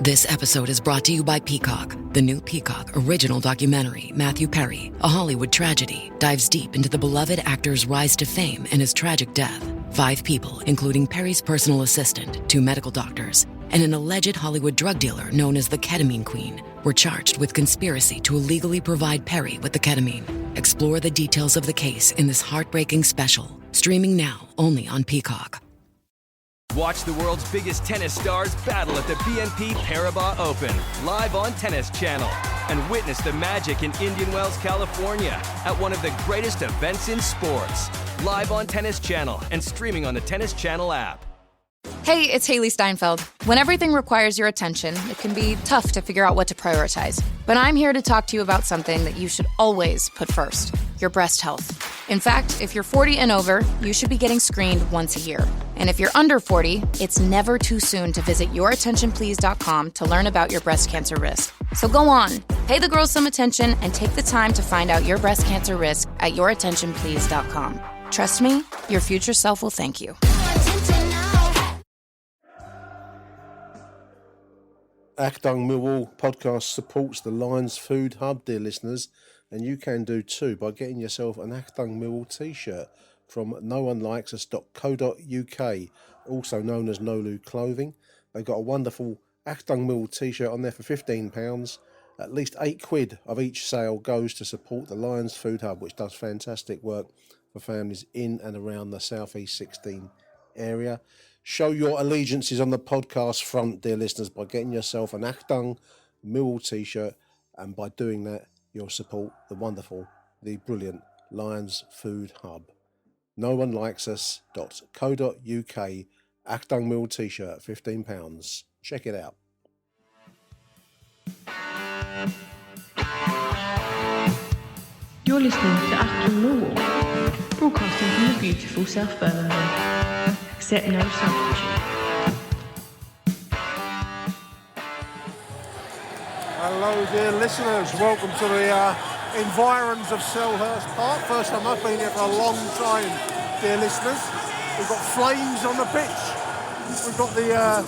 This episode is brought to you by Peacock. The new Peacock original documentary, Matthew Perry, A Hollywood Tragedy, dives deep into the beloved actor's rise to fame and his tragic death. 5 people, including Perry's personal assistant, 2 medical doctors, and an alleged Hollywood drug dealer known as the Ketamine Queen, were charged with conspiracy to illegally provide Perry with the ketamine. Explore the details of the case in this heartbreaking special, streaming now only on Peacock. Watch the world's biggest tennis stars battle at the BNP Paribas Open, live on Tennis Channel. And witness the magic in Indian Wells, California, at one of the greatest events in sports. Live on Tennis Channel and streaming on the Tennis Channel app. Hey, it's Haley Steinfeld. When everything requires your attention, it can be tough to figure out what to prioritize. But I'm here to talk to you about something that you should always put first: your breast health. In fact, if you're 40 and over, you should be getting screened once a year. And if you're under 40, it's never too soon to visit yourattentionplease.com to learn about your breast cancer risk. So go on, pay the girls some attention and take the time to find out your breast cancer risk at yourattentionplease.com. Trust me, your future self will thank you. Achtung Millwall podcast supports the Lions Food Hub, dear listeners, and you can do too by getting yourself an Achtung Millwall t-shirt from noonelikes.co.uk, also known as Nolu Clothing. They've got a wonderful Achtung Millwall t-shirt on there for £15. At least £8 of each sale goes to support the Lions Food Hub, which does fantastic work for families in and around the South East 16 area. Show your allegiances on the podcast front, dear listeners, by getting yourself an Achtung Millwall t-shirt, and by doing that, you'll support the wonderful, the brilliant Lions Food Hub. Noonelikes.co.uk, Achtung Millwall t-shirt, £15. Check it out. You're listening to Achtung Millwall, broadcasting from the beautiful South Birmingham. Accept no substitute. Hello dear listeners, welcome to the environs of Selhurst Park. First time I've been here for a long time, dear listeners. We've got flames on the pitch. We've got the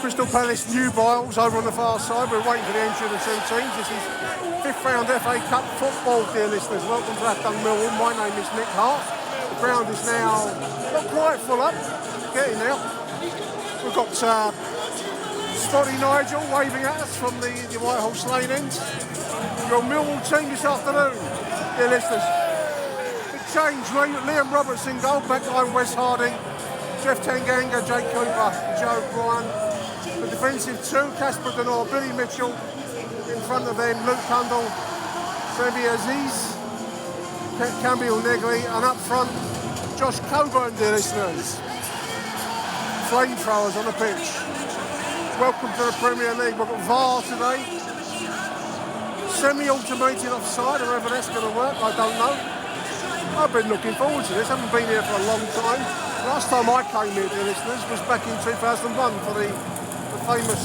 Crystal Palace nubiles over on the far side. We're waiting for the entry of the 2 teams. This is 5th round FA Cup football, dear listeners. Welcome to Achtung Millwall. My name is Nick Hart. The ground is now not quite full up, getting there. We've got Spotty Nigel waving at us from the White Horse Lane end. Your Millwall team this afternoon, dear listeners. Big change, Liam Robertson goal, backline Wes Harding, Jeff Tanganga, Jake Cooper, Joe Bryan. The defensive 2, Casper Denor, Billy Mitchell. In front of them, Luke Cundall, Trevi Aziz, Camille Negley, and up front, Josh Coburn, dear listeners. Flamethrowers on the pitch. Welcome to the Premier League. We've got VAR today. Semi-automated offside, or whether that's going to work, I don't know. I've been looking forward to this. I haven't been here for a long time. Last time I came here, dear listeners, was back in 2001 for the famous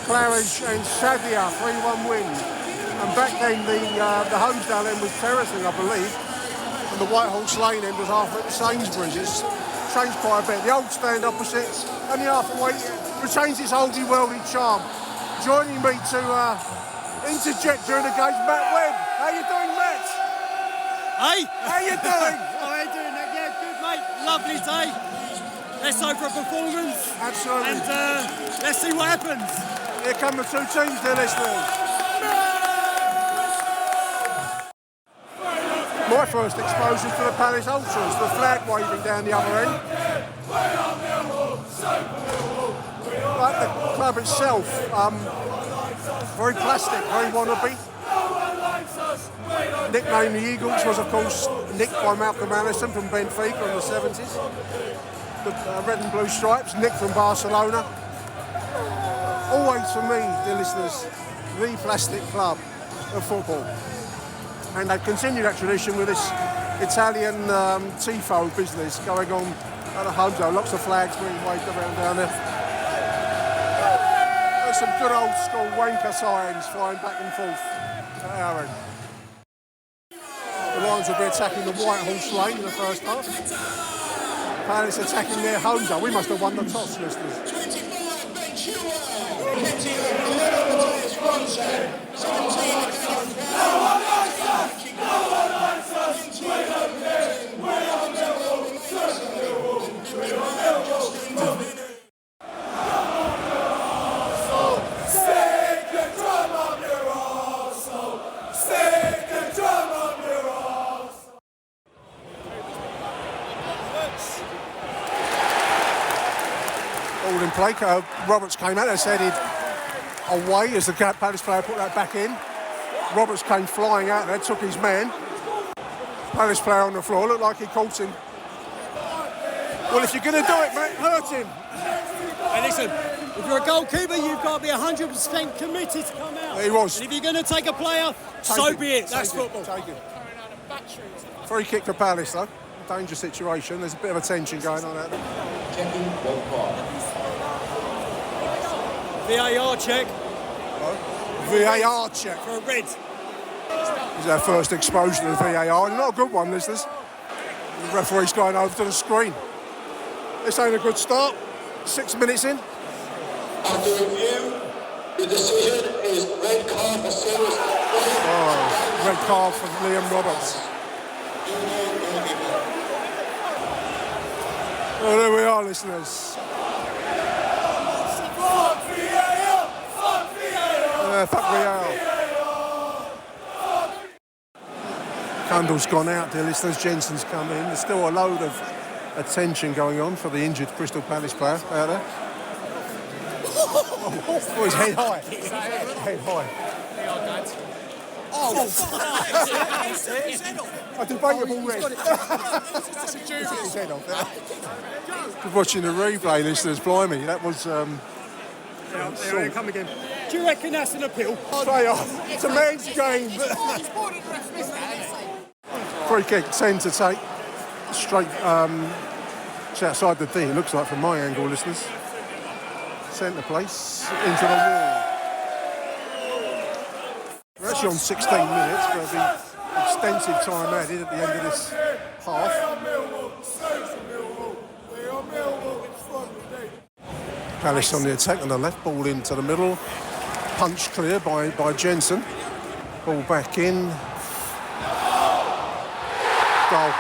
Claridge and Sadia 3-1 win. And back then the Homesdale end was terracing, I believe, and the White Horse Lane end was half at the Sainsbury's. It's changed quite a bit. The old stand opposites and the halfway retains its oldie worldly charm. Joining me to interject during the game, Matt Webb. How you doing, Matt? Hey? How you doing? How are you doing? Yeah, good, mate. Lovely day. Let's hope for a performance. Absolutely. And let's see what happens. Here come the 2 teams, dear listeners. My first exposure to the Palace Ultras, the flag waving down the other end. Like the club itself, very plastic, very wannabe. Nicknamed the Eagles was, of course, nicked by Malcolm Allison from Benfica in the 70s. The red and blue stripes, nicked from Barcelona. Always for me, dear listeners, the plastic club of football. And they've continued that tradition with this Italian tifo business going on at the home zone. Lots of flags being waved around down there. There's some good old school wanker signs flying back and forth at our end. The Lions will be attacking the White Horse Lane in the first half. Palace attacking their home zone. We must have won the toss, listeners. All in play. Roberts came out, that's headed away as the Palace player put that back in. Roberts came flying out there, took his man. Palace player on the floor, looked like he caught him. Well, if you're going to do it, mate, hurt him. Hey, listen, if you're a goalkeeper, you've got to be 100% committed to come out. He was. And if you're going to take a player, so be it. That's football. Take it. Free kick for Palace, though. Dangerous situation. There's a bit of a tension going on out there. VAR check. VAR check. For a red. This is our first exposure to VAR. Not a good one, listeners. The referee's going over to the screen. This ain't a good start. 6 minutes in. After review, the decision is red card for serious. Oh, red card for Liam Roberts. Oh, there we are, listeners. Fuck VAR. Candle's gone out, dear listeners. Jensen's come in. There's still a load of attention going on for the injured Crystal Palace player out there. Oh, he's head high. Head high. A debatable red. That's a his head off. Just watching the replay, listeners, blimey, that was... There, come again. Do you reckon that's an appeal? It's a man's game. Free kick, 10 to take. Straight it's outside the D, it looks like from my angle, listeners. Centre place, into the wall. We're actually on 16 minutes, but there'll be extensive time added at the end of this half. Palace on the attack on the left, ball into the middle. Punch clear by Jensen. Ball back in. Goal.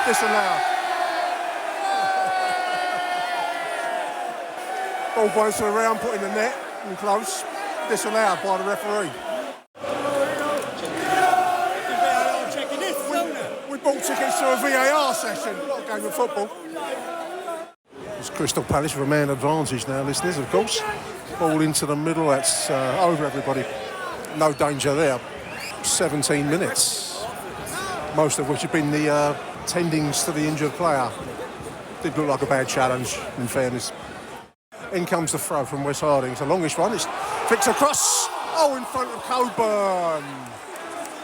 Disallowed. Ball bounced around, put in the net and close. Disallowed by the referee. We bought tickets to a VAR session, not a game of football. It's Crystal Palace with a man advantage now, listeners, of course. Ball into the middle, that's over everybody. No danger there. 17 minutes, most of which have been the tendings to the injured player. Did look like a bad challenge, in fairness. In comes the throw from Wes Harding. It's a longish one. It's flicked across. Oh, in front of Coburn.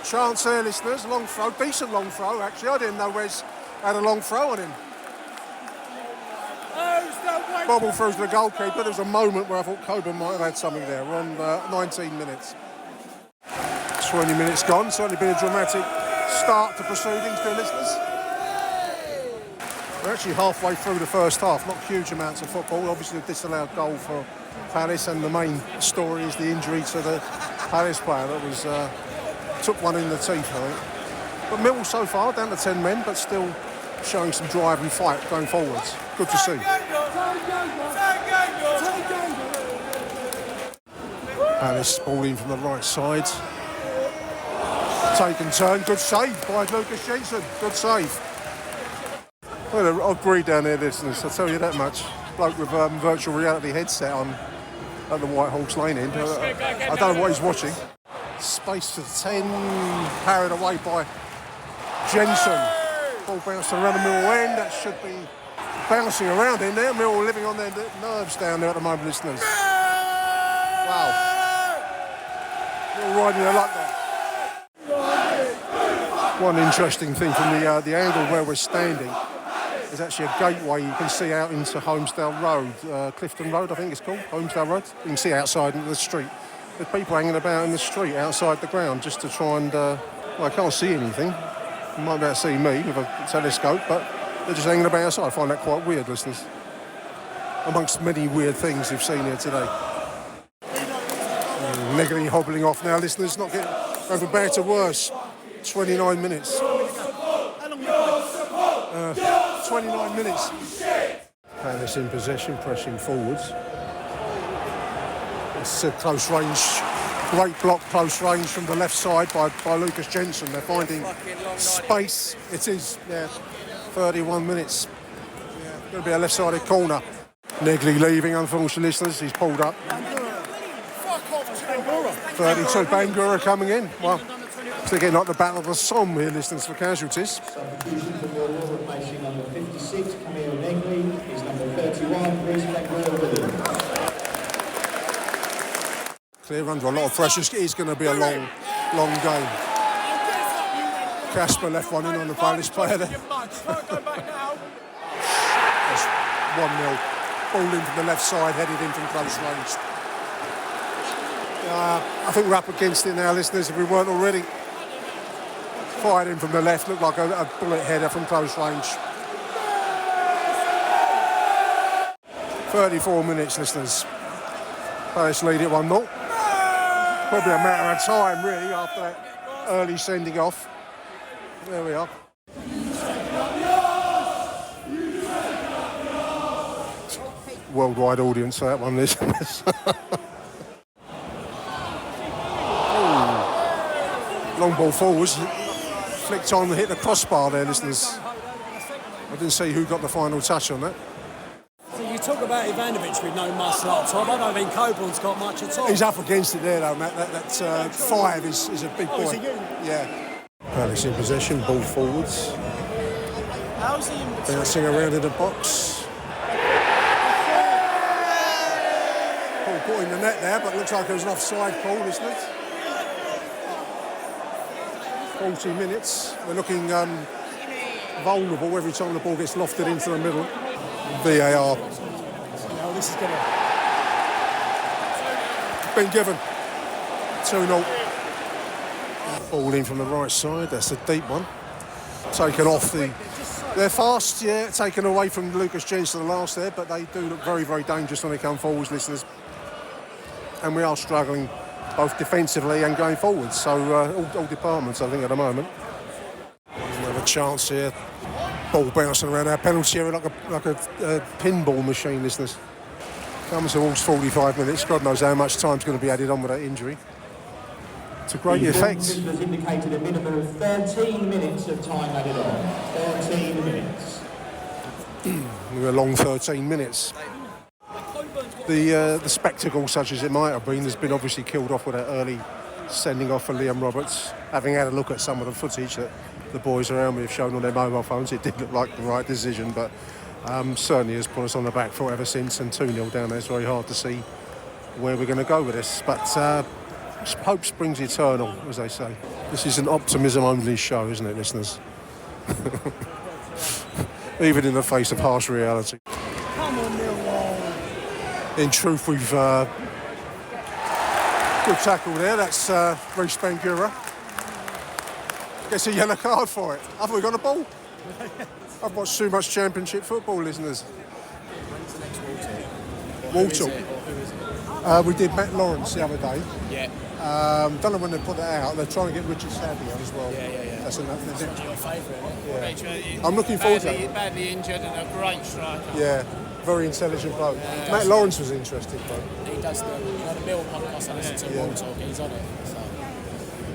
Chance there, listeners. Long throw. Decent long throw, actually. I didn't know Wes had a long throw on him. Bobble through to the goalkeeper. There was a moment where I thought Coburn might have had something there. We're on 19 minutes. 20 minutes gone. Certainly been a dramatic start to proceedings, dear listeners. We're actually halfway through the first half. Not huge amounts of football. Obviously a disallowed goal for Palace, and the main story is the injury to the Palace player that was took one in the teeth, I think. But Millwall so far down to 10 men, but still showing some drive and fight going forwards. Good to see. Palace ball in from the right side. Take and turn. Good save by Lucas Jensen. Good save. Well, I'll agree down there, listeners. I'll tell you that much. Bloke with virtual reality headset on at the White Horse Lane end. I don't know what he's watching. Space to 10. Carried away by Jensen. Ball bounced around the Millwall end. That should be bouncing around in there. Millwall living on their nerves down there at the moment, listeners. Wow. Millwall riding their luck there. One interesting thing from the angle where we're standing is actually a gateway you can see out into Holmesdale Road, Clifton Road I think it's called, Holmesdale Road. You can see outside into the street. There's people hanging about in the street outside the ground just to try and, well, I can't see anything. You might be able to see me with a telescope, but they're just hanging about outside. I find that quite weird, listeners. amongst many weird things we've seen here today. Negley hobbling off now, listeners, not getting over bad to worse. 29 minutes. 29 minutes. Palace in possession, pressing forwards. It's a close range, great block, close range from the left side by Lucas Jensen. They're finding space. It is, 31 minutes. Going to be a left-sided corner. Negley leaving, unfortunately, listeners. He's pulled up. 32, Bangura coming in. Well, it's again like the Battle of the Somme here, listeners, for casualties. Substitution for Millwall, replacing number 56, Camille Negley, is number 31, Reece Bangura. Clear under a lot of pressure. It's going to be a long game. Casper left one in on the Polish player there. That's 1-0. Ball in from the left side, headed in from close range. I think we're up against it now, listeners, if we weren't already. Fired in from the left, looked like a bullet header from close range. 34 minutes, listeners. Palace lead it 1-0. Probably a matter of time, really, after that early sending off. There we are. Worldwide audience for that one, listeners. Long ball forwards. Flicked on, hit the crossbar there, listeners. I didn't see who got the final touch on that. So you talk about Ivanovic with no muscle up top. I don't think Coburn's got much at all. He's up against it there, though, Matt. That 5 is a big boy. Is he good? Yeah. Palace in possession, ball forwards. How's he in between? Bouncing around in the box. Paul put in the net there, but looks like it was an offside call, isn't it? 40 minutes. We're looking vulnerable every time the ball gets lofted into the middle. VAR. No, this is going to... Been given. 2-0. Ball in from the right side. That's a deep one. Taken off the... They're fast, yeah. Taken away from Lucas Jensen the last there, but they do look very, very dangerous when they come forwards, listeners. And we are struggling both defensively and going forwards. So all departments, I think, at the moment. Another chance here. Ball bouncing around our penalty area like a pinball machine, listeners. Comes towards 45 minutes. God knows how much time's going to be added on with that injury. It's a great effect. This was indicated a minimum of 13 minutes of time added on. 13 minutes. A long 13 minutes. The spectacle, such as it might have been, has been obviously killed off with that early sending off for Liam Roberts. Having had a look at some of the footage that the boys around me have shown on their mobile phones, it did look like the right decision, but certainly has put us on the back foot ever since, and 2-0 down there. It's very hard to see where we're going to go with this, but hope springs eternal, as they say. This is an optimism-only show, isn't it, listeners? Even in the face of harsh reality. Come on, Millwall. In truth, we've... good tackle there, that's Reece Bangura. Gets a yellow card for it. Have we got a ball? I've watched too much Championship football, listeners. Walter. We did Matt Lawrence the other day. Yeah. Don't know when they put that out. They're trying to get Richard Savio as well. Yeah. That's your favourite. Yeah. I'm looking forward to it. Badly injured and a great striker. Yeah, very intelligent bloke. Yeah, Matt Lawrence was interesting, though. He does the Mill podcast I listen to, Wall Talk, he's on it. So.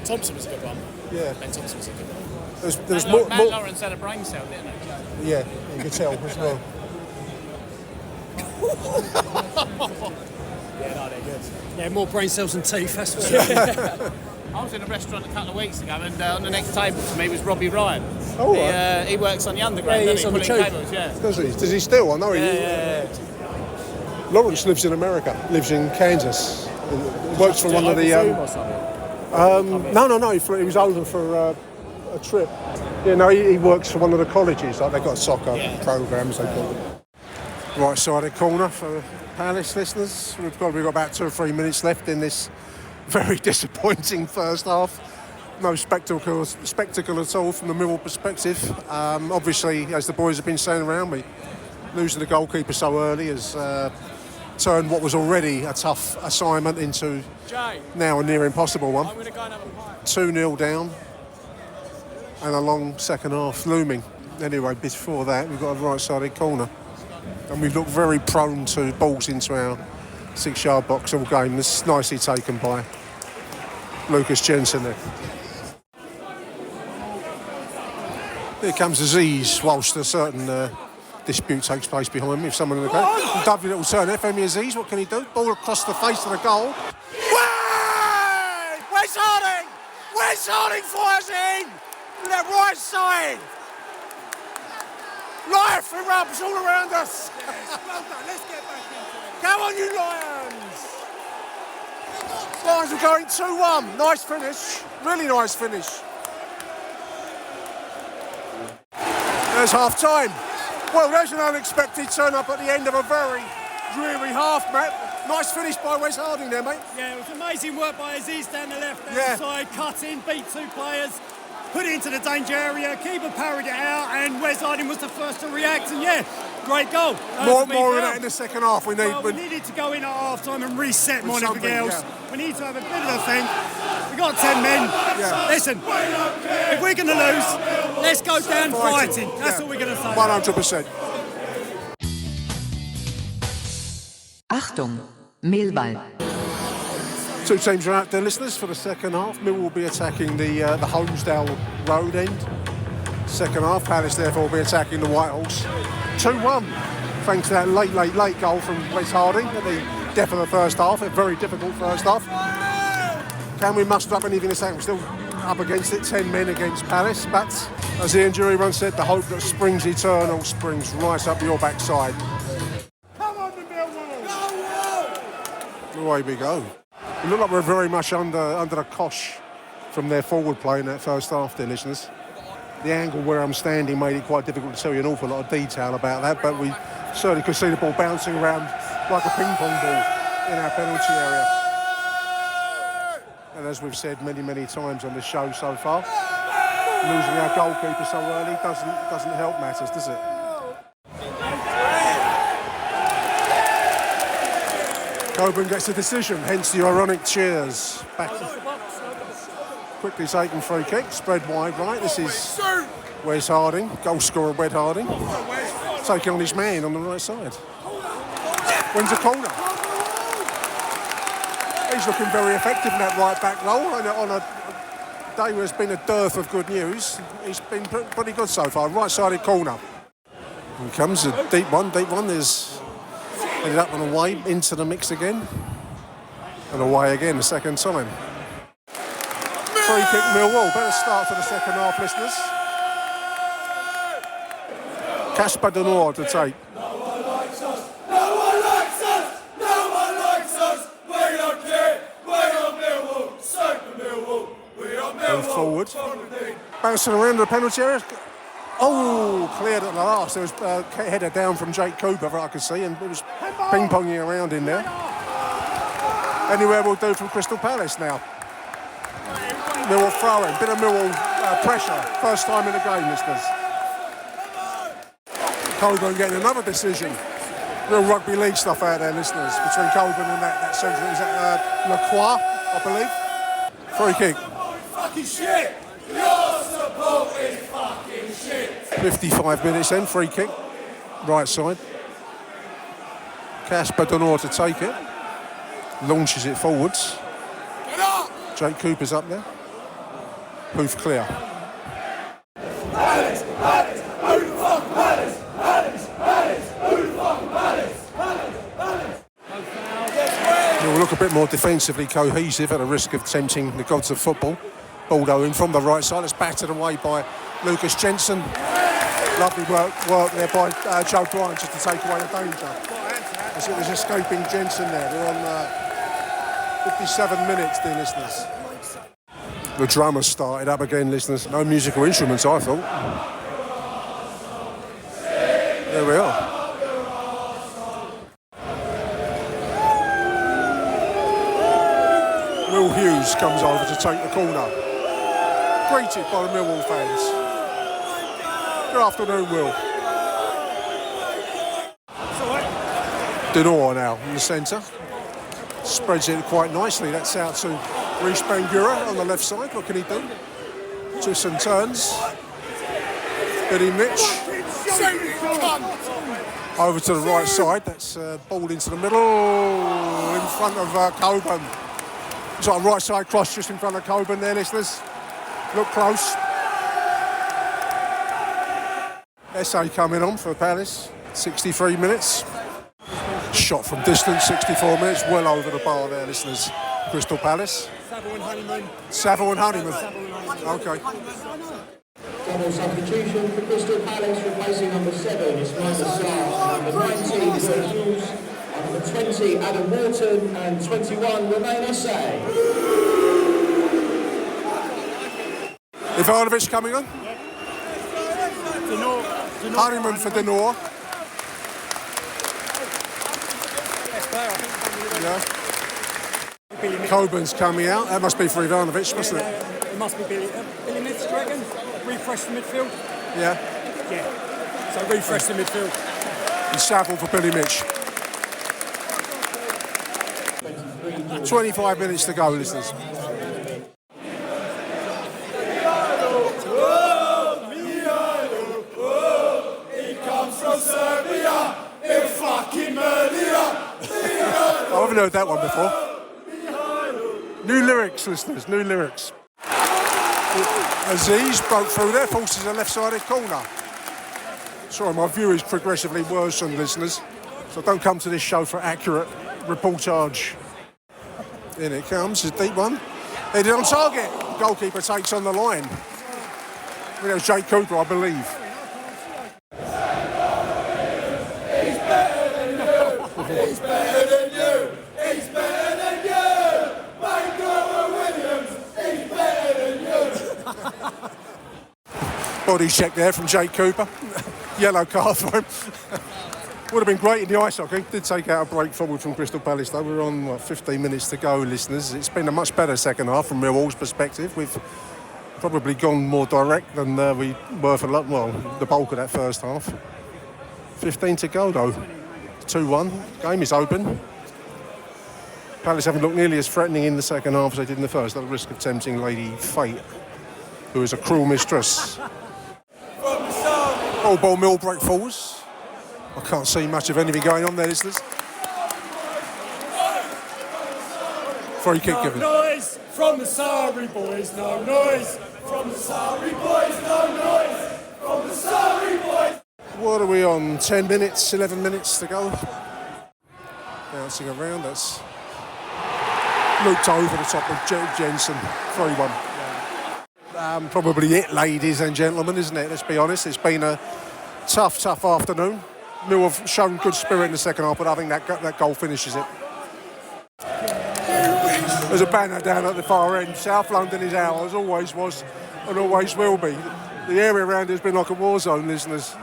Thompson was a good one. Yeah. Ben Thompson was a good one. There's Matt Lawrence had a brain cell, didn't he? Yeah, you could tell as well. Yeah, no, they're good. Yeah, more brain cells than teeth, that's for sure. I was in a restaurant a couple of weeks ago, and on the next table to me was Robbie Ryan. Oh, right. He works on the underground, he's on the tube. cables, yeah. Does he still? I know he. Yeah. Lawrence lives in America, lives in Kansas. Works for one of the... No. He was over for a trip. Yeah, no, he works for one of the colleges. Like they've got soccer programs, they call them. Right-sided corner for Palace listeners. We've probably got about 2 or 3 minutes left in this very disappointing first half. No spectacle at all from the Millwall perspective. Obviously, as the boys have been saying around me, losing the goalkeeper so early has turned what was already a tough assignment into now a near impossible one. 2-0 down and a long second half looming. Anyway, before that we've got a right-sided corner and we've looked very prone to balls into our 6-yard box all game. This is nicely taken by Lucas Jensen there. Here comes Aziz whilst a certain dispute takes place behind me. If someone in the goal, lovely little turn. Femi Aziz, what can he do? Ball across the face of the goal. Where's Harding? Where's Harding fires in? To that right side. Life erupts all around us. Well done, let's get back into it. Come on, you Lions. Lions are going 2-1. Nice finish. Really nice finish. There's half time. Well, there's an unexpected turn up at the end of a very dreary half, Matt. Nice finish by Wes Harding there, mate. Yeah, it was amazing work by Aziz down the left-hand side, cut in, beat two players, put it into the danger area, keeper parried it out, and Wes Harding was the first to react, and great goal. More of that in the second half. We needed to go in at half-time and reset more than anything else. Yeah. We need to have a bit of a think. We've got 10 men. Yeah. Listen, if we're going to lose, let's go down fighting. That's all we're going to say. 100%. Achtung, Millwall. Two teams are out there, listeners, for the second half. Millwall will be attacking the Holmesdale Road end. Second half, Palace therefore will be attacking the White Horse. 2-1, thanks to that late goal from Wes Harding at the depth of the first half. A very difficult first half. Can we muster up anything to say? We're still up against it, 10 men against Palace. But as Ian Jury once said, the hope that springs eternal springs right up your backside. Come on, the Millwall! Away we go. We look like we're very much under the cosh from their forward play in that first half, dear listeners. The angle where I'm standing made it quite difficult to tell you an awful lot of detail about that, but we certainly could see the ball bouncing around like a ping pong ball in our penalty area. And as we've said many times on this show so far, losing our goalkeeper so early doesn't help matters, does it? Coburn gets a decision, hence the ironic cheers. Back quickly taken free kick, spread wide right. This is Wes Harding, goal scorer Wes Harding, taking on his man on the right side. Wins a corner. He's looking very effective in that right back role, and on a day where there's been a dearth of good news, he's been pretty good so far. Right-sided corner. Here comes a deep one. There's ended up and away into the mix again, and away again the second time. Free kick Millwall. Better start to the second half, listeners. Casper Denor to take. No one likes us. No one likes us. No one likes us. We don't care. We are Millwall. Super Millwall. We are Millwall. Forward. Bouncing around the penalty area. Oh, cleared at the last. There was a header down from Jake Cooper, that I could see, and it was ping-ponging around in there. Anywhere will do from Crystal Palace now. Millwall throwing, bit of Millwall pressure. First time in the game, listeners. Coburn getting another decision. Real rugby league stuff out there, listeners, between Coburn and that centre. Is that Lacroix, I believe? Free kick. Fucking shit! Your support is fucking shit! 55 minutes then, free kick. Right side. Casper Denor to take it. Launches it forwards. Jake Cooper's up there. Hoof clear. Palace! Palace! Who the fuck Palace? Palace! Palace! Who the fuck Palace? Palace! Palace! We'll look a bit more defensively cohesive at the risk of tempting the gods of football. Ball in from the right side. It's battered away by Lucas Jensen. Lovely work there by Joe Bryant just to take away the danger. As it was escaping Jensen there. We're on 57 minutes, dear listeners. The drummer started up again, listeners. No musical instruments, I thought. There we are. Will Hughes comes over to take the corner. Greeted by the Millwall fans. Good afternoon, Will. Denor now in the centre. Spreads it quite nicely. That's out to Reece Bangura on the left side. What can he do? Twists and turns. Billy Mitch. Over to the right side. That's ball into the middle. In front of Coburn. It's like a right side cross just in front of Coburn there, listeners. Look close. SA coming on for Palace. 63 minutes. Shot from distance, 64 minutes. Well over the bar there, listeners. Crystal Palace. Saville and Honeyman. Okay. Double substitution for Crystal Palace, replacing number 7, Ismail Sarr, number 19, Jules, number 20, Adam Wharton, and 21, Romain SA. Ivanovic coming on. Honeyman for Denor. Yeah. Coburn's coming out. That must be for Ivanovic, mustn't it? It must be Billy. Billy Mitch, do you reckon? Refresh the midfield? Yeah. Yeah. So refresh the midfield. And Saville for Billy Mitch. 25 minutes to go, listeners. I haven't heard that one before. New lyrics, listeners, new lyrics. Aziz broke through there, forces a left-sided corner. Sorry, my view is progressively worsened, listeners. So don't come to this show for accurate reportage. In it comes, a deep one. Headed on target. Goalkeeper takes on the line. It was Jake Cooper, I believe. He's better than you. He's better than you. Michael Williams. He's better than you. Body check there from Jake Cooper. Yellow card for him. Would have been great in the ice hockey. Did take out a break forward from Crystal Palace though. We're on 15 minutes to go, listeners. It's been a much better second half from Millwall's perspective. We've probably gone more direct than we were for the bulk of that first half. 15 to go though. 2-1. Game is open. Palace haven't looked nearly as threatening in the second half as they did in the first, at the risk of tempting Lady Fate, who is a cruel mistress. All ball mill break forwards. I can't see much of anything going on there, listeners. Free kick given. Noise from the Surrey boys, no noise. From the Surrey boys, no noise. From the Surrey boys. What are we on? 10 minutes, 11 minutes to go. Bouncing around, that's looped over the top of Jensen. 3-1. Probably it, ladies and gentlemen, isn't it? Let's be honest. It's been a tough afternoon. Mill have shown good spirit in the second half, but I think that goal finishes it. There's a banner down at the far end. South London is ours, always was and always will be. The area around here has been like a war zone, listeners,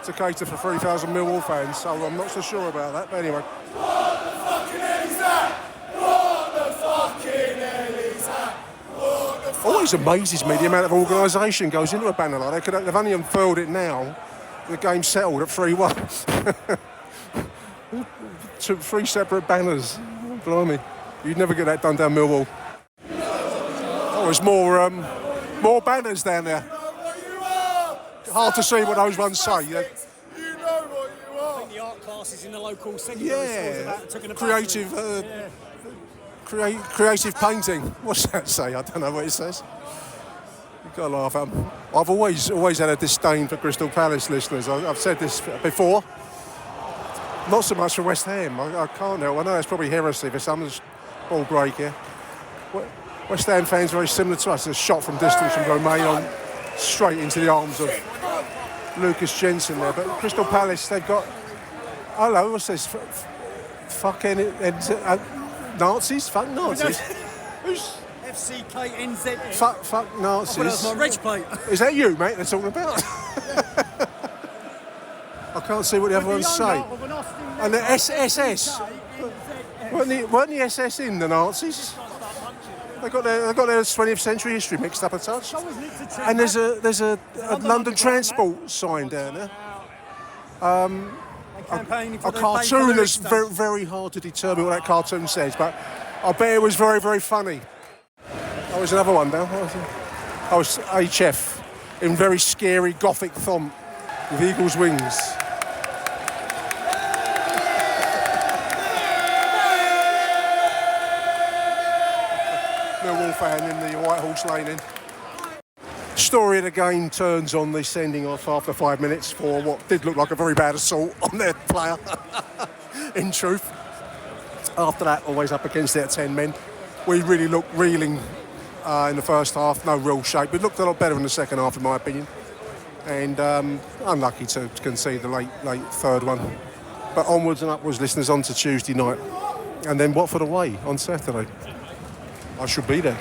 to cater for 3,000 Millwall fans, so I'm not so sure about that, but anyway. What the fucking hell is that? What the fucking hell is that? What the Always amazes me the amount of organisation goes into a banner like that. They've only unfurled it now. The game's settled at 3-1. 3 separate banners. Blimey. You'd never get that done down Millwall. Oh, there's more banners down there. Hard to see what those ones say. You know what you are. I think the art classes in the local secondary schools Yeah, creative painting. What's that say? I don't know what it says. You've got to laugh at them. I've always had a disdain for Crystal Palace, listeners. I've said this before. Not so much for West Ham. I can't help. I know it's probably heresy for some ball break here. West Ham fans very similar to us. A shot from distance from Romain on straight into the arms of Lucas Jensen there. But Crystal Palace, they've got... Hello, what's this? Fucking Nazis? Fuck Nazis? Who's... FCKNZ. Fuck Nazis. Well, that's my reg plate. Is that you, mate, they're talking about? I can't see what the other ones say. And the SS. Weren't the SS in the Nazis? They got their 20th century history mixed up a touch. And there's a London Transport sign down there. a cartoon that's very, very hard to determine what that cartoon says, but I bet it was very, very funny. That was another one now. I was HF in very scary gothic font with eagle's wings. Millwall fan in the White Horse Lane in. Story of the game turns on the sending off after 5 minutes for what did look like a very bad assault on their player, in truth. After that, always up against their 10 men. We really looked reeling in the first half, no real shape. We looked a lot better in the second half, in my opinion. And unlucky to concede the late third one. But onwards and upwards, listeners, on to Tuesday night. And then Watford away on Saturday. I should be there.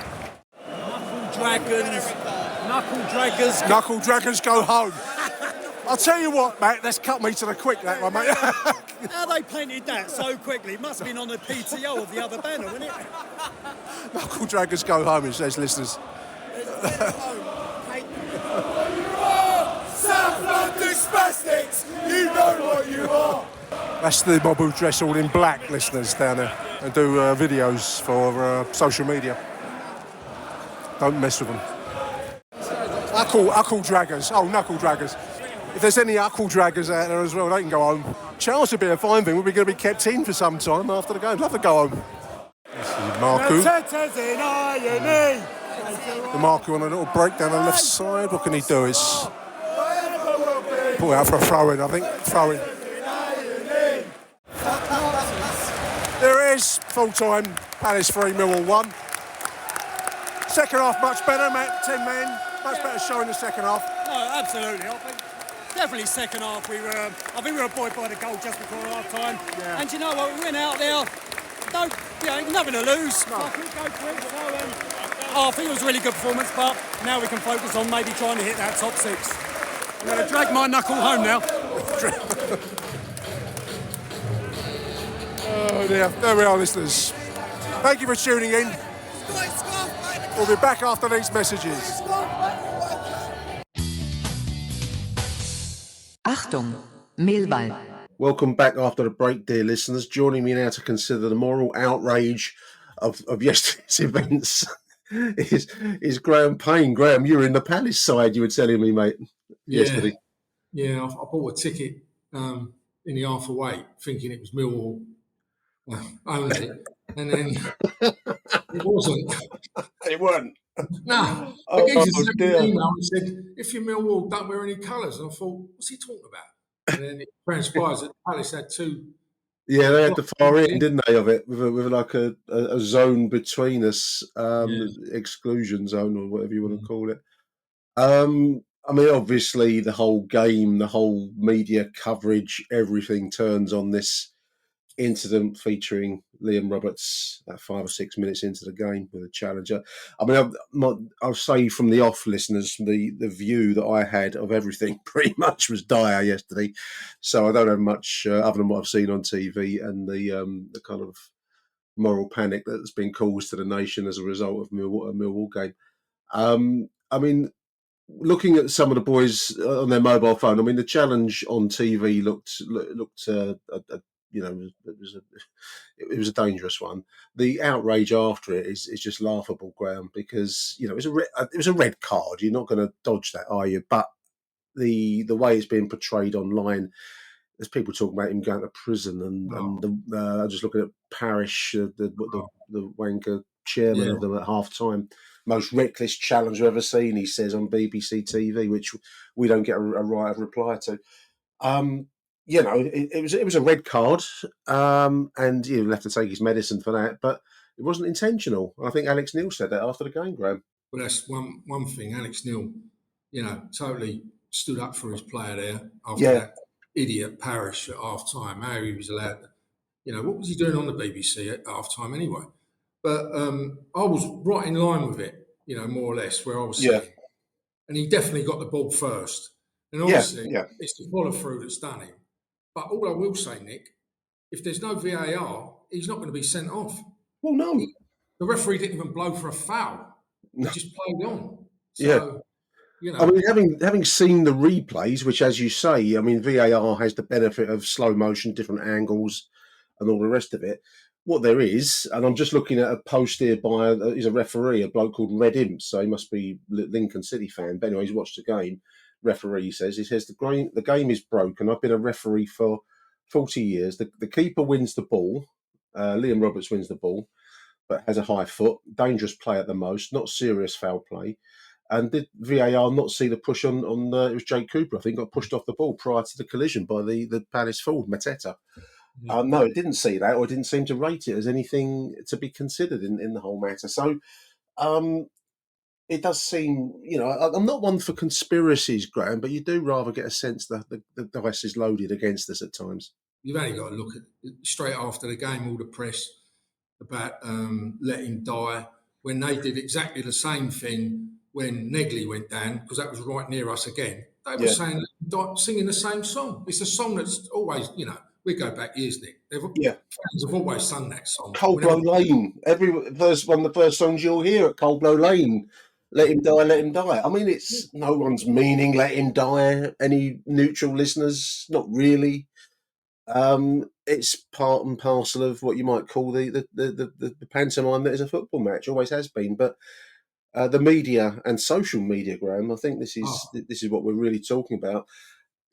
Knuckle Dragons go home. I'll tell you what, Matt, let's cut me to the quick, that one, mate. How they painted that so quickly? It must have been on the PTO of the other banner, wasn't it? Knuckle Dragons go home, it says, listeners. South London spastics, you know what you are. That's the mob who dress all in black, listeners, down there, and do videos for social media. Don't mess with them. Knuckle Draggers. Oh, Knuckle Draggers. If there's any Knuckle Draggers out there as well, they can go home. Charles would be a fine thing. We're going to be kept in for some time after the game. Love to go home. This is Marku. The Marku on a little break down the left side. What can he do? It's pull out for a throw-in, I think. Throw-in. There it is. Full-time. Palace 3, Millwall 1. Second half much better, Matt. 10 men. Much better show in the second half. No, absolutely. I think definitely second half I think we were buoyed by the goal just before half time. Yeah. And you know what? We went out there. Nothing to lose. No. I think it was a really good performance, but now we can focus on maybe trying to hit that top 6. I'm going to drag my knuckle home now. Oh dear. There we are, listeners. Thank you for tuning in. We'll be back after these messages. Achtung, Millwall. Welcome back after the break, dear listeners. Joining me now to consider the moral outrage of yesterday's events is Graham Payne. Graham, you were in the Palace side, you were telling me, mate, yesterday. Yeah, I bought a ticket in the half away, thinking it was Millwall only, and then it wasn't. It weren't. No. Oh, he just sent me dear. an email and said, if you're Millwall, don't wear any colours. And I thought, what's he talking about? And then it transpires that Palace had 2. Yeah, they had the far end, didn't they, of it, with like a zone between us, exclusion zone or whatever you want to call it. I mean, obviously, the whole game, the whole media coverage, everything turns on this incident featuring Liam Roberts at 5 or 6 minutes into the game with a challenger. I mean, I'll say from the off, listeners, the view that I had of everything pretty much was dire yesterday. So I don't have much other than what I've seen on TV and the kind of moral panic that's been caused to the nation as a result of a Millwall game. I mean, looking at some of the boys on their mobile phone, I mean, the challenge on TV looked it was a dangerous one. The outrage after it is just laughable, Graham, because it was a red card. You're not going to dodge that, are you? But the way it's being portrayed online, there's people talking about him going to prison, and just looking at Parish, the wanker chairman of them at half time. Most reckless challenge I've ever seen, he says on BBC TV, which we don't get a right of reply to. It was a red card, and he'll have to take his medicine for that. But it wasn't intentional. I think Alex Neil said that after the game, Graham. Well, that's one thing. Alex Neil, totally stood up for his player there after that idiot Parish at half time. How he was allowed to, what was he doing on the BBC at half time anyway? But I was right in line with it, more or less where I was sitting. And he definitely got the ball first. And obviously, it's the follow through that's done him. But all I will say, Nick, if there's no VAR, he's not going to be sent off. Well, no. The referee didn't even blow for a foul. He just played on. So, You I know, mean, having seen the replays, which, as you say, I mean, VAR has the benefit of slow motion, different angles, and all the rest of it. What there is, and I'm just looking at a post here by he's a referee, a bloke called Red Imps, so he must be Lincoln City fan. But anyway, he's watched the game. Referee says the game is broken. I've been a referee for 40 years. The keeper wins the ball. Liam Roberts wins the ball, but has a high foot. Dangerous play at the most, not serious foul play. And did VAR not see the push on it was Jake Cooper, I think, got pushed off the ball prior to the collision by the Palace forward, Mateta. No, it didn't see that, or didn't seem to rate it as anything to be considered in the whole matter. So um, it does seem, I'm not one for conspiracies, Graham, but you do rather get a sense that the dice is loaded against us at times. you've only got to look at straight after the game, all the press about let him die, when they did exactly the same thing when Negley went down, because that was right near us again. They were saying, singing the same song. It's a song that's always, we go back years, Nick. Fans have always sung that song. Cold Blow Lane. One of the first songs you'll hear at Cold Blow Lane. Let him die, let him die. I mean, it's no one's meaning let him die. Any neutral listeners? Not really. It's part and parcel of what you might call the pantomime that is a football match. Always has been. But the media and social media, Graham, I think this is what we're really talking about.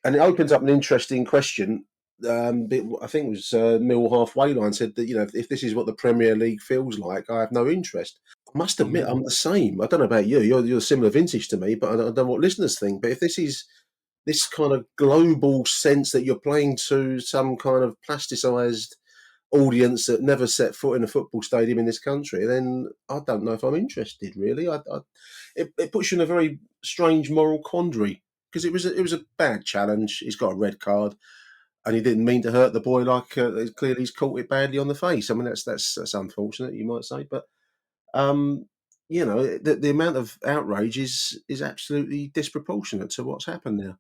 And it opens up an interesting question. I think it was Mill Halfway Line said that, if this is what the Premier League feels like, I have no interest. I must admit, I'm the same. I don't know about you. You're a similar vintage to me, but I don't know what listeners think. But if this is this kind of global sense that you're playing to some kind of plasticized audience that never set foot in a football stadium in this country, then I don't know if I'm interested, really. It puts you in a very strange moral quandary, because it was a bad challenge. He's got a red card, and he didn't mean to hurt the boy. Like clearly, he's caught it badly on the face. I mean, that's unfortunate, you might say, but the amount of outrage is absolutely disproportionate to what's happened now.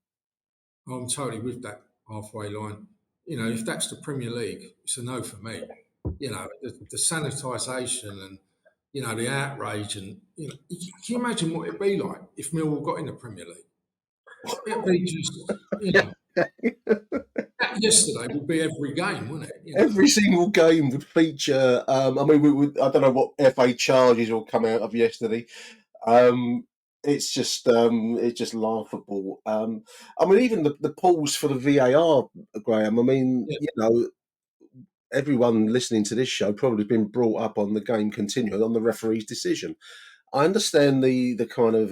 I'm totally with that halfway line. If that's the Premier League, it's a no for me. The sanitisation and, the outrage and, can you imagine what it'd be like if Millwall got in the Premier League? It'd be just, yesterday would be every game, wouldn't it? Every single game would feature. I don't know what FA charges will come out of yesterday. It's just laughable. I mean, even the polls for the VAR, Graham. I mean, everyone listening to this show probably been brought up on the game continuing on the referee's decision. I understand the kind of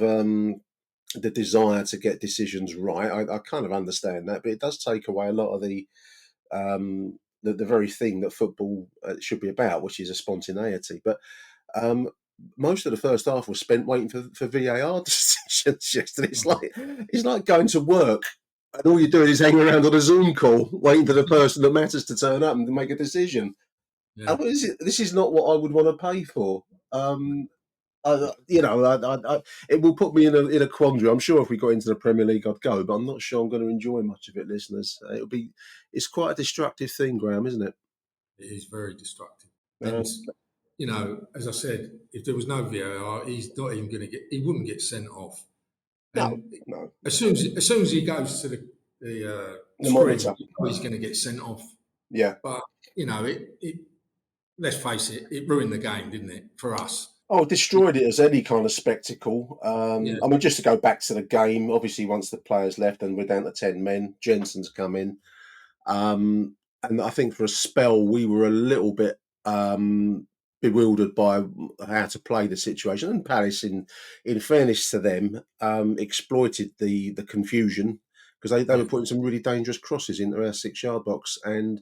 the desire to get decisions right. I kind of understand that, but it does take away a lot of the very thing that football should be about, which is a spontaneity. But most of the first half was spent waiting for VAR decisions yesterday. It's like going to work and all you're doing is hanging around on a Zoom call, waiting for the person that matters to turn up and to make a decision. Yeah. This is not what I would want to pay for. It will put me in a quandary. I'm sure if we got into the Premier League, I'd go, but I'm not sure I'm going to enjoy much of it, listeners. It's quite a destructive thing, Graham, isn't it? It is very destructive. And, as I said, if there was no VAR, he's not even going to he wouldn't get sent off. And no. As soon as he goes to the screen, he's going to get sent off. Yeah. But, let's face it, it ruined the game, didn't it, for us? Oh, destroyed it as any kind of spectacle. I mean, just to go back to the game, obviously once the players left and we're down to 10 men, Jensen's come in. And I think for a spell, we were a little bit bewildered by how to play the situation. And Palace, in fairness to them, exploited the confusion, because they were putting some really dangerous crosses into our 6-yard box, and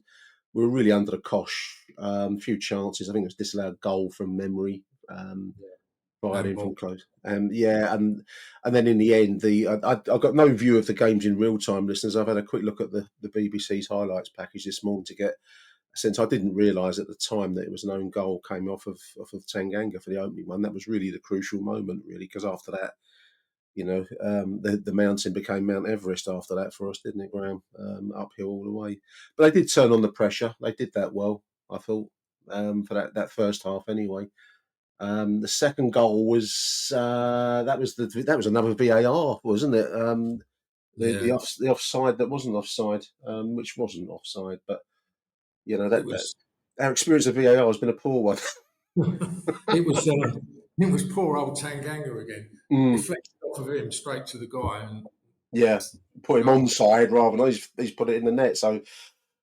we were really under the cosh. A few chances. I think it was disallowed goal from memory. Fired in from close. And then in the end, I've got no view of the games in real time, listeners. I've had a quick look at the BBC's highlights package this morning to get a sense. I didn't realise at the time that it was an own goal came off of Tanganga for the opening one. That was really the crucial moment, really, because after that, the mountain became Mount Everest after that for us, didn't it, Graham? Uphill all the way. But they did turn on the pressure. They did that well, I thought, for that first half anyway. The second goal was that was another VAR, wasn't it? The offside that wasn't offside, which wasn't offside, but our experience of VAR has been a poor one. It was poor old Tanganga again. Deflected off of him straight to the guy, and put him onside rather than he's put it in the net. So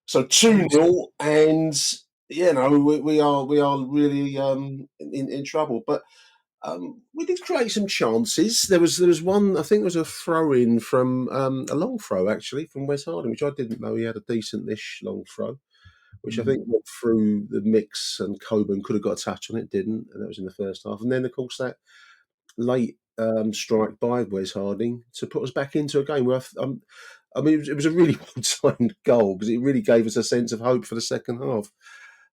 2-0, and we are really in trouble. But we did create some chances. There was one, I think it was a throw in from a long throw actually from Wes Harding, which I didn't know he had a decent-ish long throw, which I think went through the mix, and Coburn could have got a touch on it, didn't, and that was in the first half. And then of course that late strike by Wes Harding to put us back into a game where it was a really well-timed goal because it really gave us a sense of hope for the second half.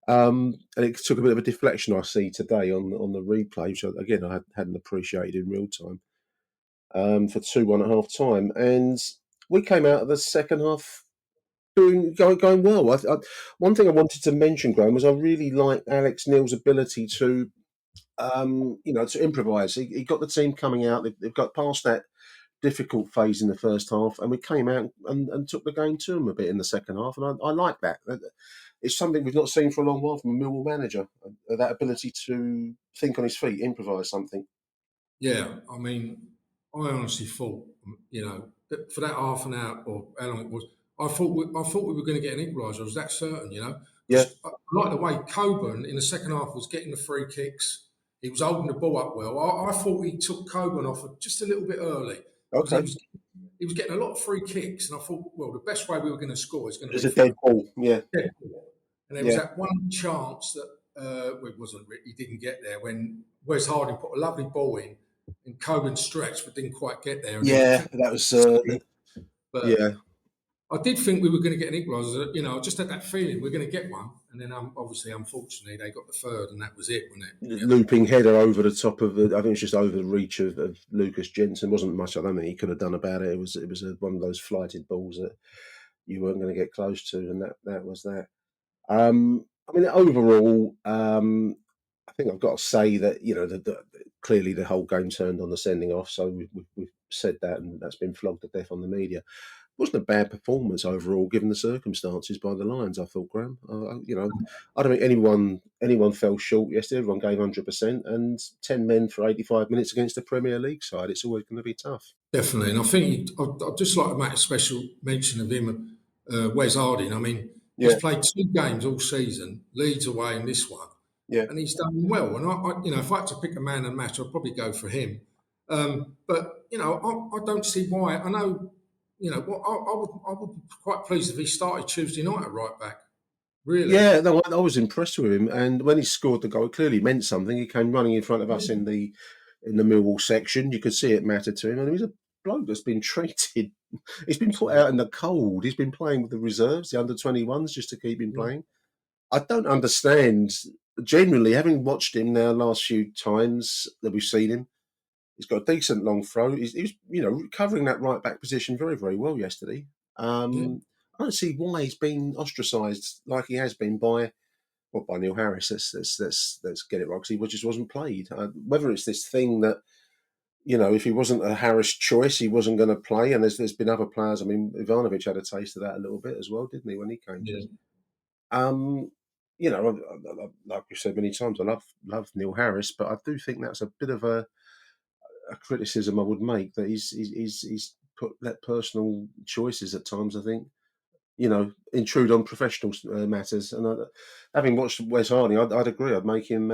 And it took a bit of a deflection I see today on the replay, which again I hadn't appreciated in real time, for 2-1 at half time. And we came out of the second half going well. One thing I wanted to mention, Graham, was I really like Alex Neil's ability to to improvise. He got the team coming out. They've got past that difficult phase in the first half, and we came out and took the game to them a bit in the second half. And I like that. It's something we've not seen for a long while from a Millwall manager, that ability to think on his feet, improvise something. Yeah, I mean, I honestly thought, that for that half an hour or how long it was, I thought we were going to get an equaliser. I was that certain, Yeah. I like the way Coburn in the second half was getting the free kicks. He was holding the ball up well. I thought he took Coburn off just a little bit early. Okay. He was getting a lot of free kicks, and I thought, well, the best way we were going to score is going to be a dead ball. Yeah. Dead ball. And there was that one chance that he didn't get there when Wes Harding put a lovely ball in, and Coburn stretched but didn't quite get there. And that was. I did think we were going to get an equaliser. I just had that feeling we are going to get one, and then obviously, unfortunately, they got the third, and that was it, wasn't it? Looping header over the top of I think it's just over the reach of Lucas Jensen. Wasn't much I don't think he could have done about it. It was one of those flighted balls that you weren't going to get close to, and that was that. Overall, I think I've got to say that clearly the whole game turned on the sending off. So we've said that, and that's been flogged to death on the media. It wasn't a bad performance overall, given the circumstances by the Lions. I thought, Graham. I don't think anyone fell short yesterday. Everyone gave 100%, and 10 men for 85 minutes against the Premier League side. It's always going to be tough. Definitely, and I think I'd just like to make a special mention of him, Wes Harding. I mean, he's played 2 games all season, Leeds away and this one, and he's done well. And if I had to pick a man of the match, I'd probably go for him. But I don't see why. I know. I would be quite pleased if he started Tuesday night at right back. Really? Yeah, no, I was impressed with him, and when he scored the goal, it clearly meant something. He came running in front of us in the Millwall section. You could see it mattered to him, and he's a bloke that's been treated. He's been put out in the cold. He's been playing with the reserves, the under-21s, just to keep him playing. I don't understand. Generally, having watched him now last few times that we've seen him, he's got a decent long throw. He was, covering that right back position very, very well yesterday. I don't see why he's been ostracised like he has been by Neil Harris. Let's get it right, because he just wasn't played. Whether it's this thing that if he wasn't a Harris choice, he wasn't going to play. And there's been other players. I mean, Ivanovic had a taste of that a little bit as well, didn't he, when he came to us? Like we've said many times, I love Neil Harris, but I do think that's a bit of a criticism I would make, that he's let personal choices at times, I think, intrude on professional matters. And having watched Wes Harding, I'd agree. I'd make him,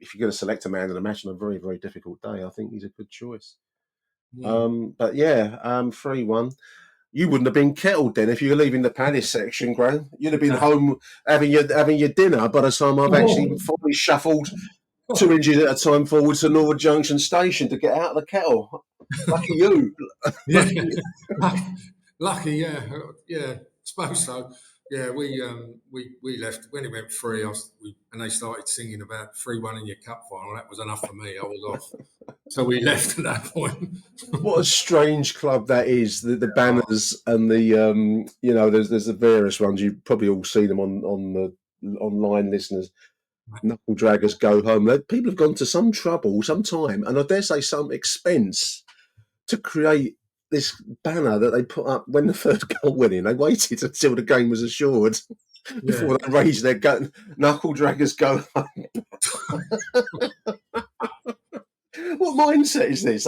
if you're going to select a man in a match on a very, very difficult day, I think he's a good choice. But 3-1. You wouldn't have been kettled then if you were leaving the Palace section, Graham. You'd have been home having your dinner by the time I've actually finally shuffled 2 inches at a time forward to Norwood Junction Station to get out of the kettle. Lucky you. Lucky, yeah. Suppose so. Yeah, we left when it went 3. And they started singing about 3-1 in your cup final. That was enough for me. I was off. So we left at that point. What a strange club that is. The banners and the there's the various ones. You've probably all seen them on the online, listeners. knuckle draggers go home. People have gone to some trouble, some time, and I dare say some expense to create this banner that they put up when the third goal went in. They waited until the game was assured before they raised their gun. Knuckle draggers go home. What mindset is this?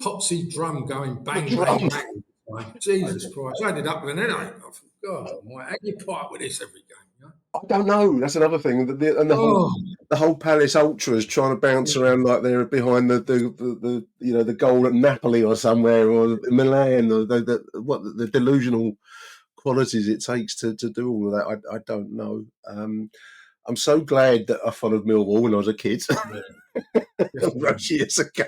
Popsy drum going bang, bang, bang. Like, Jesus Christ. I ended up with an headache. I thought, God, how do you put up with this every game? You know? I don't know. That's another thing. The whole Palace ultras trying to bounce around like they're behind the goal at Napoli or somewhere, or Milan, or the delusional qualities it takes to do all of that. I don't know. I'm so glad that I followed Millwall when I was a kid, those years ago.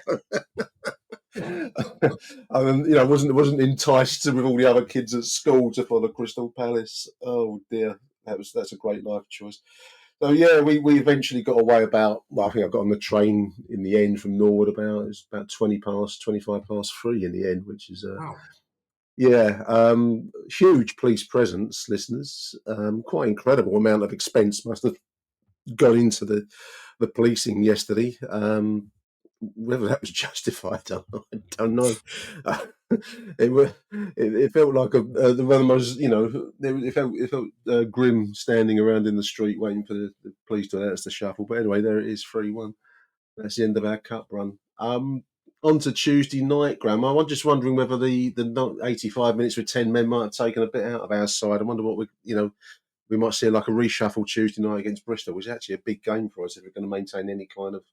I wasn't enticed with all the other kids at school to follow Crystal Palace. Oh dear, that's a great life choice. So yeah, we eventually got away about. Well, I think I got on the train in the end from Norwood about 25 past 3 in the end, which is huge police presence, listeners. Quite incredible amount of expense must have gone into the policing yesterday. Whether that was justified, I don't know. It felt like one of the most, it felt grim standing around in the street waiting for the police to announce the shuffle. But anyway, there it is, 3-1. That's the end of our cup run. On to Tuesday night, Graham. I'm just wondering whether the 85 minutes with 10 men might have taken a bit out of our side. I wonder what we might see like a reshuffle Tuesday night against Bristol, which is actually a big game for us if we're going to maintain any kind of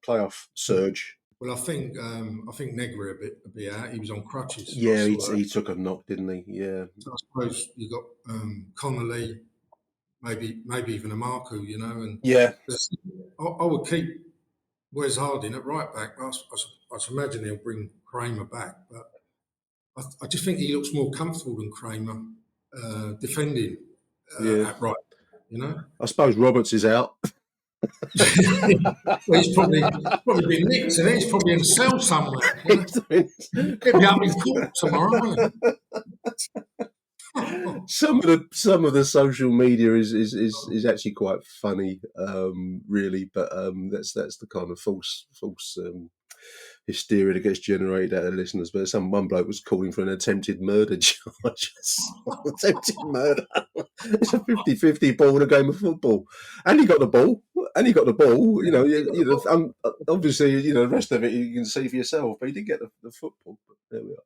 playoff surge. Well, I think Negri a bit out. He was on crutches. Yeah, he took a knock, didn't he? Yeah. So I suppose you got Connolly, maybe even a Marku, and yeah. I would keep Wes Harding at right back. I imagine he'll bring Kramer back, but I just think he looks more comfortable than Kramer defending at right. I suppose Roberts is out. Well, he's probably been nicked, and he's probably in a cell somewhere. He'll be up in court tomorrow, won't he? Some of the social media is actually quite funny, really. But that's the kind of false hysteria that gets generated out of listeners. But one bloke was calling for an attempted murder charge. Attempted murder. It's a 50-50 ball in a game of football, and he got the ball. Obviously, the rest of it you can see for yourself. But he did get the football. But there we are.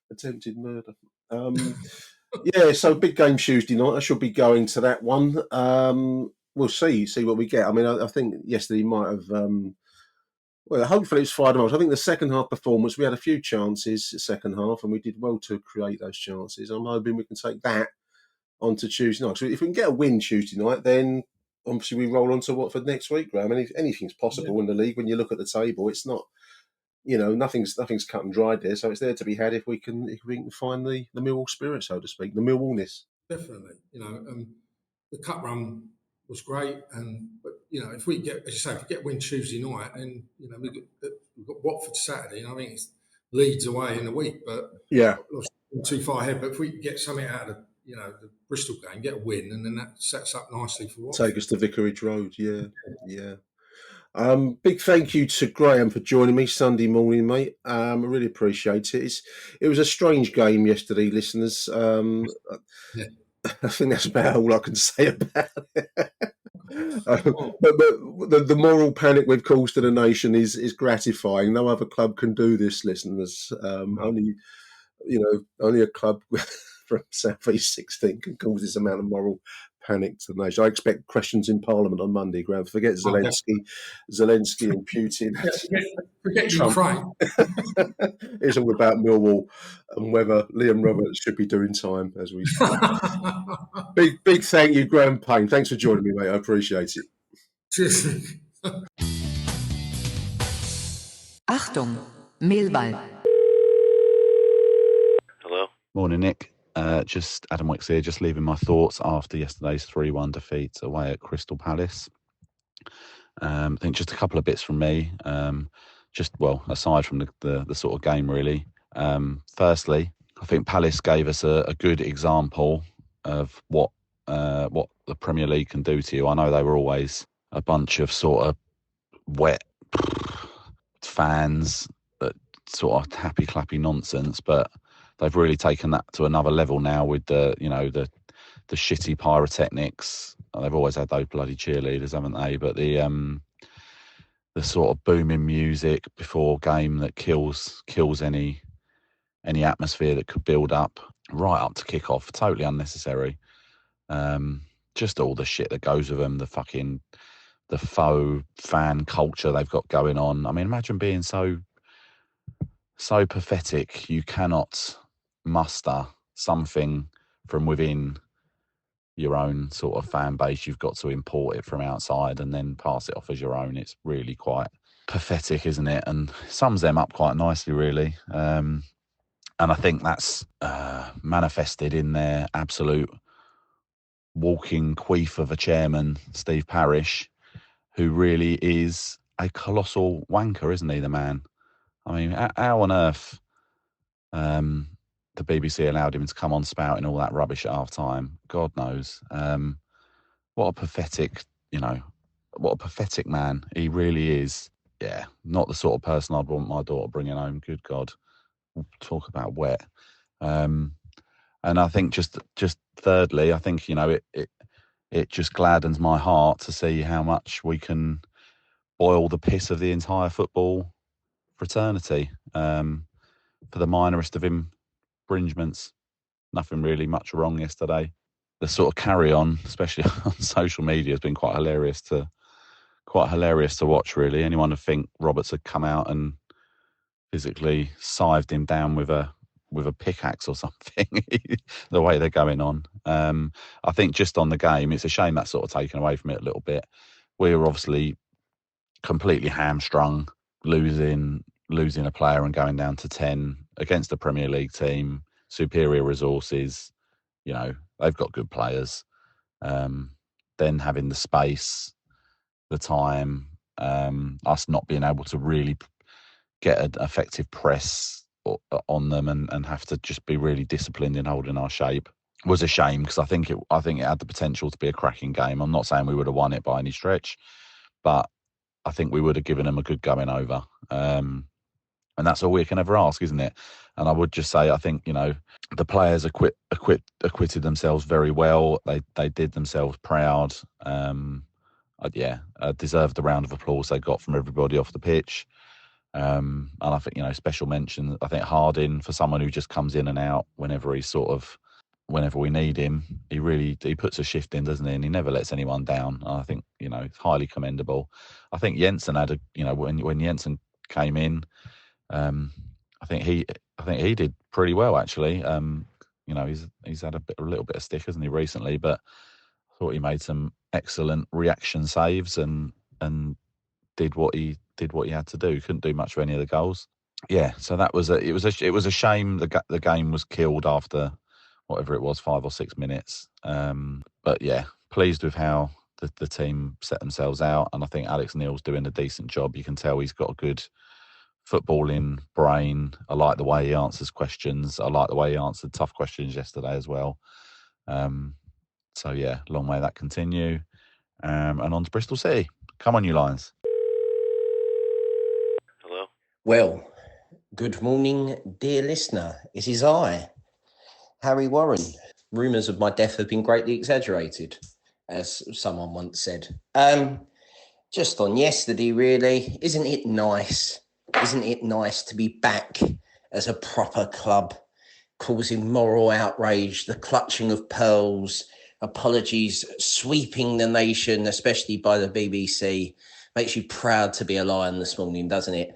Attempted murder. So big game Tuesday night. I should be going to that one. We'll see what we get. I mean, I think yesterday might have. Hopefully it's fired on. I think the second half performance, we had a few chances second half, and we did well to create those chances. I'm hoping we can take that onto Tuesday night. So if we can get a win Tuesday night, then obviously we roll on to Watford next week, Graham. And anything's possible in the league when you look at the table. It's not, nothing's cut and dried there. So it's there to be had if we can find the Millwall spirit, so to speak, the Millwallness. Definitely. The cup run was great, but if we get, as you say, if we get a win Tuesday night, then we've got Watford Saturday, and I think it's Leeds away in the week, but not too far ahead. But if we get something out of the Bristol game, get a win, and then that sets up nicely for Watford. Take us to Vicarage Road, yeah. Big thank you to Graham for joining me Sunday morning, mate. I really appreciate it. It was a strange game yesterday, listeners. I think that's about all I can say about it. But the moral panic we've caused to the nation is gratifying. No other club can do this, listeners. Only a club from South East 16 can cause this amount of moral panic to the nation. I expect questions in Parliament on Monday, Graham. Forget Zelensky and Putin. Forget Ukraine. It's all about Millwall and whether Liam Roberts should be doing time as we speak. Big thank you, Graham Payne. Thanks for joining me, mate. I appreciate it. Cheers. Achtung, Millwall. Hello. Morning, Nick. Just Adam Wicks here, just leaving my thoughts after yesterday's 3-1 defeat away at Crystal Palace. I think just a couple of bits from me. Aside from the sort of game, really. Firstly, I think Palace gave us a good example of what what the Premier League can do to you. I know they were always a bunch of sort of wet fans that sort of happy clappy nonsense, but they've really taken that to another level now with the shitty pyrotechnics. They've always had those bloody cheerleaders, haven't they? But the sort of booming music before game that kills any atmosphere that could build up right up to kick off, totally unnecessary. Just all the shit that goes with them, the faux fan culture they've got going on. I mean, imagine being so pathetic you cannot muster something from within your own sort of fan base. You've got to import it from outside and then pass it off as your own. It's really quite pathetic, isn't it? And sums them up quite nicely, really. And I think that's manifested in their absolute walking queef of a chairman, Steve Parish, who really is a colossal wanker, isn't he, the man? I mean, how on earth the BBC allowed him to come on spouting all that rubbish at half-time? God knows. What a pathetic man he really is. Yeah, not the sort of person I'd want my daughter bringing home. Good God. Talk about wet. And I think just thirdly, I think, it just gladdens my heart to see how much we can boil the piss of the entire football fraternity for the minorest of infringements. Nothing really much wrong yesterday. The sort of carry on, especially on social media, has been quite hilarious to watch, really. Anyone would think Roberts had come out and physically scythed him down with a pickaxe or something, the way they're going on. I think just on the game, it's a shame that's sort of taken away from it a little bit. We were obviously completely hamstrung, losing a player and going down to 10 against a Premier League team, superior resources. They've got good players. Then having the space, the time, us not being able to really get an effective press on them and have to just be really disciplined in holding our shape was a shame, because I think it had the potential to be a cracking game. I'm not saying we would have won it by any stretch, but I think we would have given them a good going over. And that's all we can ever ask, isn't it? And I would just say, I think, the players acquitted themselves very well. They did themselves proud. Deserved the round of applause they got from everybody off the pitch. And I think, special mention, I think Harding, for someone who just comes in and out whenever we need him, he puts a shift in, doesn't he? And he never lets anyone down. And I think, it's highly commendable. I think Jensen had when Jensen came in, I think he did pretty well, actually. He's had a little bit of stick, hasn't he, recently? But I thought he made some excellent reaction saves and did what he had to do. Couldn't do much for any of the goals. Yeah, so that was it was a shame the game was killed after whatever it was, 5 or 6 minutes. But yeah, pleased with how the team set themselves out, and I think Alex Neil's doing a decent job. You can tell he's got a good footballing brain. I like the way he answers questions. I like the way he answered tough questions yesterday as well. So yeah, long may that continue. And on to Bristol City. Come on, you Lions. Hello. Well, good morning, dear listener. It is I, Harry Warren. Rumours of my death have been greatly exaggerated, as someone once said. Just on yesterday, really. Isn't it nice? Isn't it nice to be back as a proper club, causing moral outrage, the clutching of pearls, apologies sweeping the nation, especially by the BBC. Makes you proud to be a Lion this morning, doesn't it?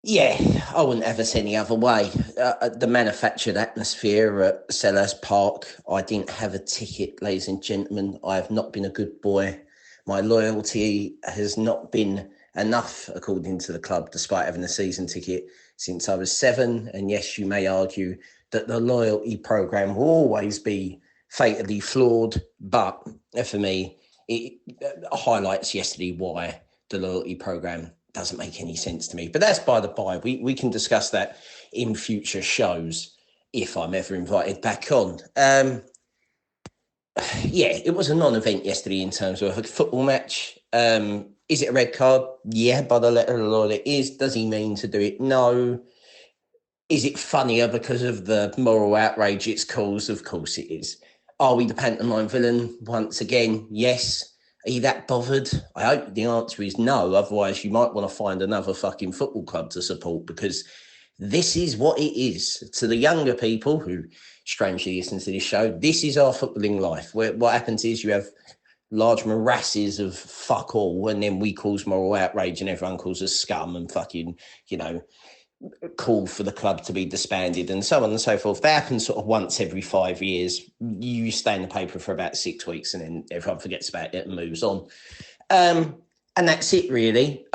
Yeah, I wouldn't have us any other way. The manufactured atmosphere at Selhurst Park, I didn't have a ticket, ladies and gentlemen. I have not been a good boy. My loyalty has not been enough, according to the club, despite having a season ticket since I was 7. And yes, you may argue that the loyalty programme will always be fatally flawed. But for me, it highlights yesterday why the loyalty programme doesn't make any sense to me. But that's by the by. We can discuss that in future shows if I'm ever invited back on. yeah, it was a non-event yesterday in terms of a football match. Is it a red card? Yeah, by the letter of the law it is. Does he mean to do it? No. Is it funnier because of the moral outrage it's caused? Of course it is. Are we the pantomime villain once again? Yes. Are you that bothered? I hope the answer is no. Otherwise, you might want to find another fucking football club to support, because this is what it is. To the younger people who strangely listen to this show, this is our footballing life. Where what happens is you have large morasses of fuck all, and then we cause moral outrage and everyone calls us scum and fucking, call for the club to be disbanded and so on and so forth. That happens sort of once every 5 years. You stay in the paper for about 6 weeks and then everyone forgets about it and moves on. And that's it, really.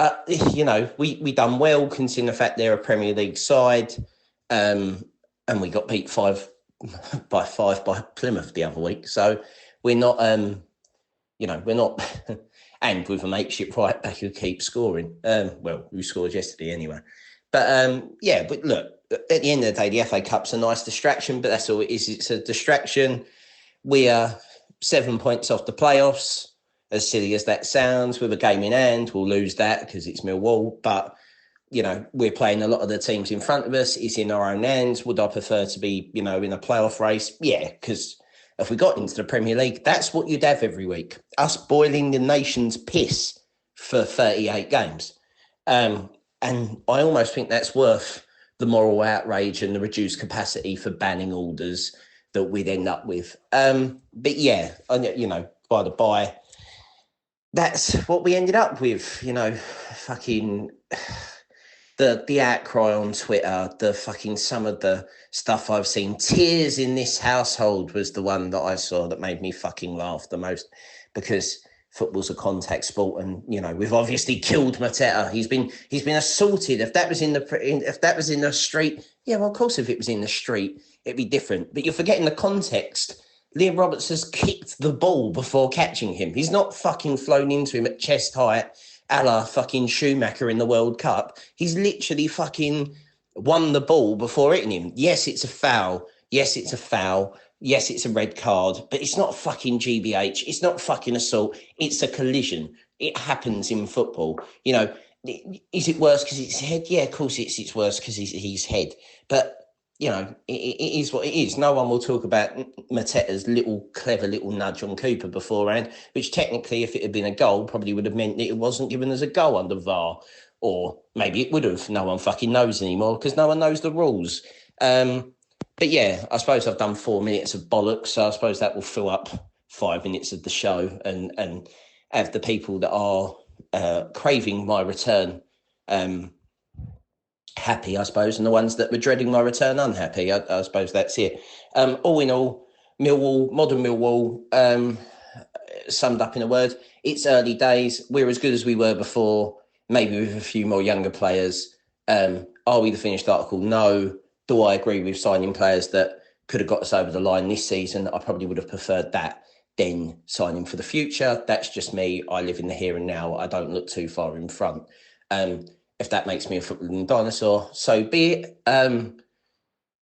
We done well considering the fact they're a Premier League side, and we got beat 5 by Plymouth the other week. So we're not, we're not, and with a makeshift right back who keeps scoring. Who scored yesterday anyway. But but look, at the end of the day, the FA Cup's a nice distraction, but that's all it is. It's a distraction. We are 7 points off the playoffs, as silly as that sounds. With a game in hand, we'll lose that because it's Millwall. But, we're playing a lot of the teams in front of us. It's in our own hands. Would I prefer to be, in a playoff race? Yeah, because if we got into the Premier League, that's what you'd have every week. Us boiling the nation's piss for 38 games. And I almost think that's worth the moral outrage and the reduced capacity for banning orders that we'd end up with. But yeah, by the by, that's what we ended up with. Fucking the outcry on Twitter, the fucking some of the stuff I've seen. Tears in this household was the one that I saw that made me fucking laugh the most, because football's a contact sport, and we've obviously killed Mateta. He's been assaulted. If that was in the street, yeah, well, of course, if it was in the street, it'd be different. But you're forgetting the context. Liam Roberts has kicked the ball before catching him. He's not fucking flown into him at chest height, a la fucking Schumacher in the World Cup. He's literally fucking won the ball before hitting him. Yes, it's a foul. Yes, it's a foul. Yes, it's a red card, but it's not fucking GBH. It's not fucking assault. It's a collision. It happens in football. Is it worse because it's head? Yeah, of course it's worse because he's head. But, it is what it is. No one will talk about Mateta's clever little nudge on Cooper beforehand, which technically, if it had been a goal, probably would have meant that it wasn't given as a goal under VAR. Or maybe it would have. No one fucking knows anymore because no one knows the rules. But yeah, I suppose I've done 4 minutes of bollocks, so I suppose that will fill up 5 minutes of the show and have the people that are craving my return happy, I suppose, and the ones that were dreading my return unhappy. I suppose that's it. All in all, Millwall, modern Millwall, summed up in a word, it's early days. We're as good as we were before, maybe with a few more younger players. Are we the finished article? No. Do I agree with signing players that could have got us over the line this season? I probably would have preferred that than signing for the future. That's just me. I live in the here and now. I don't look too far in front. If that makes me a footballing dinosaur, so be it.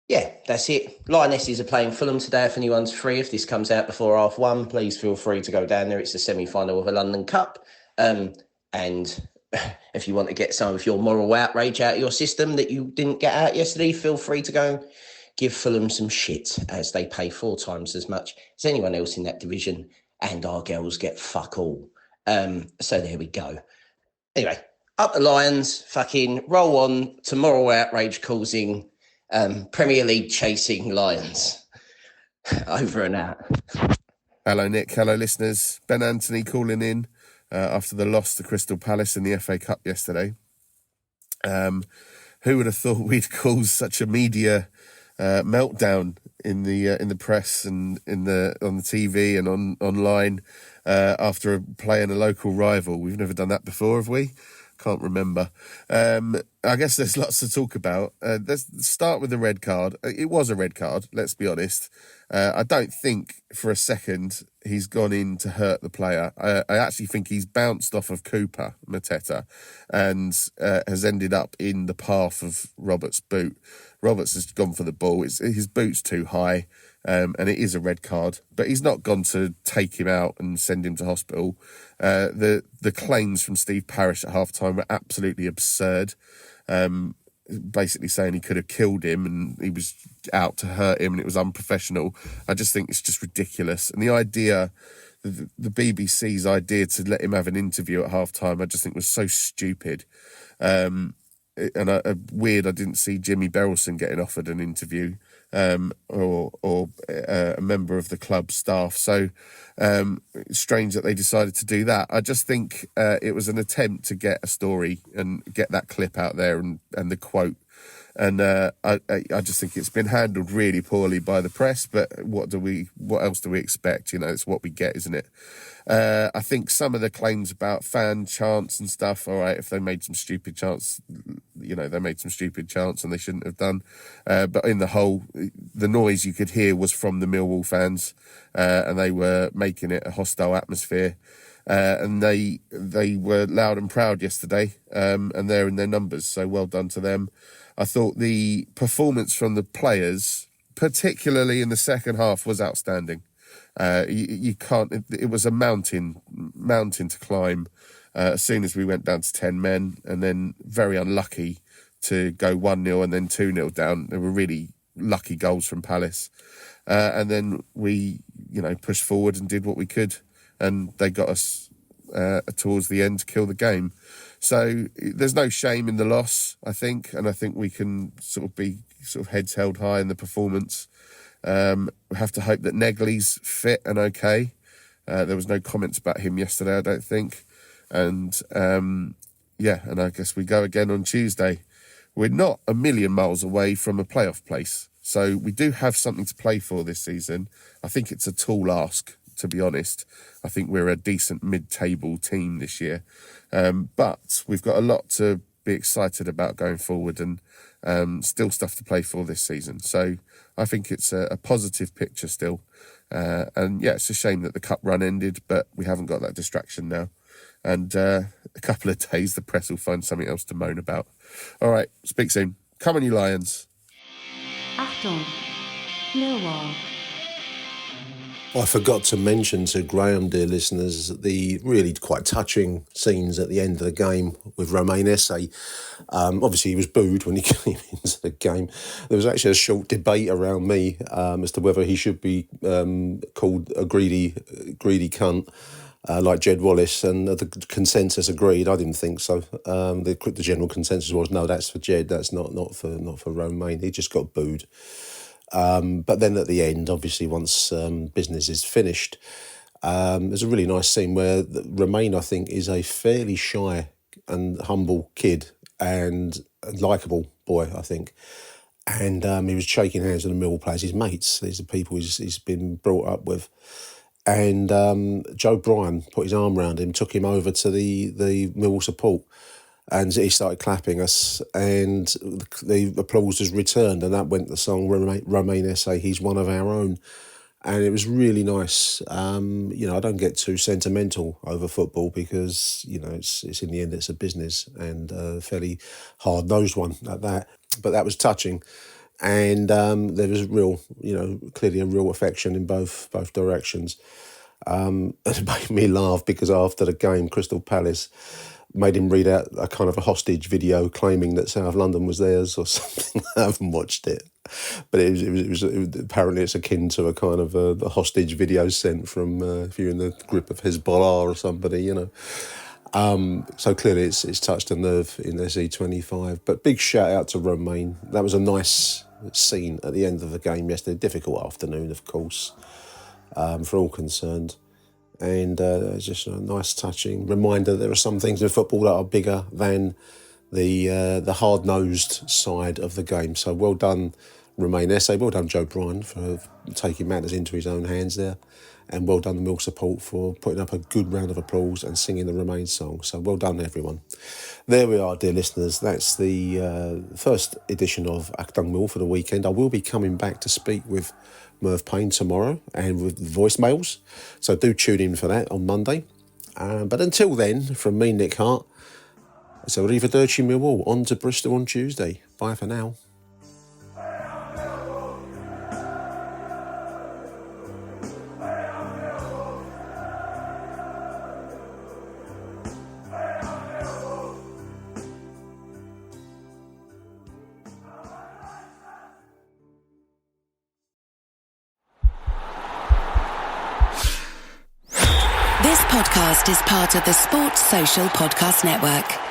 Yeah, that's it. Lionesses are playing Fulham today. If anyone's free, if this comes out before 1:30, please feel free to go down there. It's the semi-final of a London Cup. And if you want to get some of your moral outrage out of your system that you didn't get out yesterday, feel free to go and give Fulham some shit, as they pay 4 times as much as anyone else in that division, and our girls get fuck all. So there we go. Anyway, up the Lions, fucking roll on to moral outrage causing, Premier League chasing Lions. Over and out. Hello, Nick. Hello, listeners. Ben Anthony calling in. After the loss to Crystal Palace in the FA Cup yesterday. Who would have thought we'd cause such a media meltdown in the press and on the TV and online after playing a local rival? We've never done that before, have we? Can't remember. I guess there's lots to talk about. Let's start with the red card. It was a red card, let's be honest. I don't think for a second he's gone in to hurt the player. I actually think he's bounced off of Cooper, Mateta, and has ended up in the path of Roberts' boot. Roberts has gone for the ball. His boot's too high. and it is a red card, but he's not gone to take him out and send him to hospital. The claims from Steve Parish at halftime were absolutely absurd. Basically saying he could have killed him and he was out to hurt him and it was unprofessional. I just think it's just ridiculous. And the idea, the BBC's idea to let him have an interview at halftime, I just think was so stupid. Weird I didn't see Jimmy Berylson getting offered an interview, or a member of the club staff. So strange that they decided to do that. I just think it was an attempt to get a story and get that clip out there and the quote. And I just think it's been handled really poorly by the press. But what else do we expect? It's what we get, isn't it? I think some of the claims about fan chants and stuff, all right, if they made some stupid chants, they made some stupid chants and they shouldn't have done. But in the whole, the noise you could hear was from the Millwall fans, and they were making it a hostile atmosphere. And they were loud and proud yesterday, and they're in their numbers, so well done to them. I thought the performance from the players, particularly in the second half, was outstanding. You can't. It was a mountain to climb. As soon as we went down to 10 men, and then very unlucky to go 1-0 and then 2-0 down. There were really lucky goals from Palace, and then we, pushed forward and did what we could, and they got us towards the end to kill the game. So there's no shame in the loss, I think, and I think we can be heads held high in the performance. We have to hope that Negley's fit and okay. There was no comments about him yesterday, I don't think. And and I guess we go again on Tuesday. We're not a million miles away from a playoff place. So we do have something to play for this season. I think it's a tall ask, to be honest. I think we're a decent mid-table team this year. But we've got a lot to be excited about going forward and still stuff to play for this season. So I think it's a positive picture still. It's a shame that the cup run ended, but we haven't got that distraction now. And a couple of days, the press will find something else to moan about. All right, speak soon. Come on, you Lions. Achtung, Millwall. I forgot to mention to Graham, dear listeners, the really quite touching scenes at the end of the game with Romain Esse. Obviously, he was booed when he came into the game. There was actually a short debate around me as to whether he should be called a greedy cunt, like Jed Wallace, and the consensus agreed. I didn't think so. The general consensus was, no, that's for Jed. That's not for Romain. He just got booed. But then at the end, obviously, once business is finished, there's a really nice scene where Romain, I think, is a fairly shy and humble kid and a likeable boy, I think. And he was shaking hands with the Millwall players, his mates. These are people he's been brought up with. And Joe Bryan put his arm around him, took him over to the Millwall support. And he started clapping us, and the applause was returned, and that went the song Romain Esse, He's One of Our Own. And it was really nice. I don't get too sentimental over football because, it's in the end, it's a business, and a fairly hard-nosed one at that. But that was touching. And there was clearly a real affection in both directions. It made me laugh because after the game, Crystal Palace made him read out a kind of a hostage video claiming that South London was theirs or something. I haven't watched it, but it was apparently it's akin to a kind of a hostage video sent from if you're in the grip of Hezbollah or somebody, So clearly it's touched a nerve in SE25. But big shout out to Romain. That was a nice scene at the end of the game yesterday. Difficult afternoon, of course, for all concerned. And just a nice touching reminder there are some things in football that are bigger than the hard-nosed side of the game. So well done, Romain Esse. Well done, Joe Bryan, for taking matters into his own hands there. And well done, the Mill support, for putting up a good round of applause and singing the Romain song. So well done, everyone. There we are, dear listeners. That's the first edition of Achtung Mill for the weekend. I will be coming back to speak with Merv Payne tomorrow and with voicemails. So do tune in for that on Monday. But until then, from me, Nick Hart, it's Arrivederci Millwall. On to Bristol on Tuesday. Bye for now. This podcast is part of the Sports Social Podcast Network.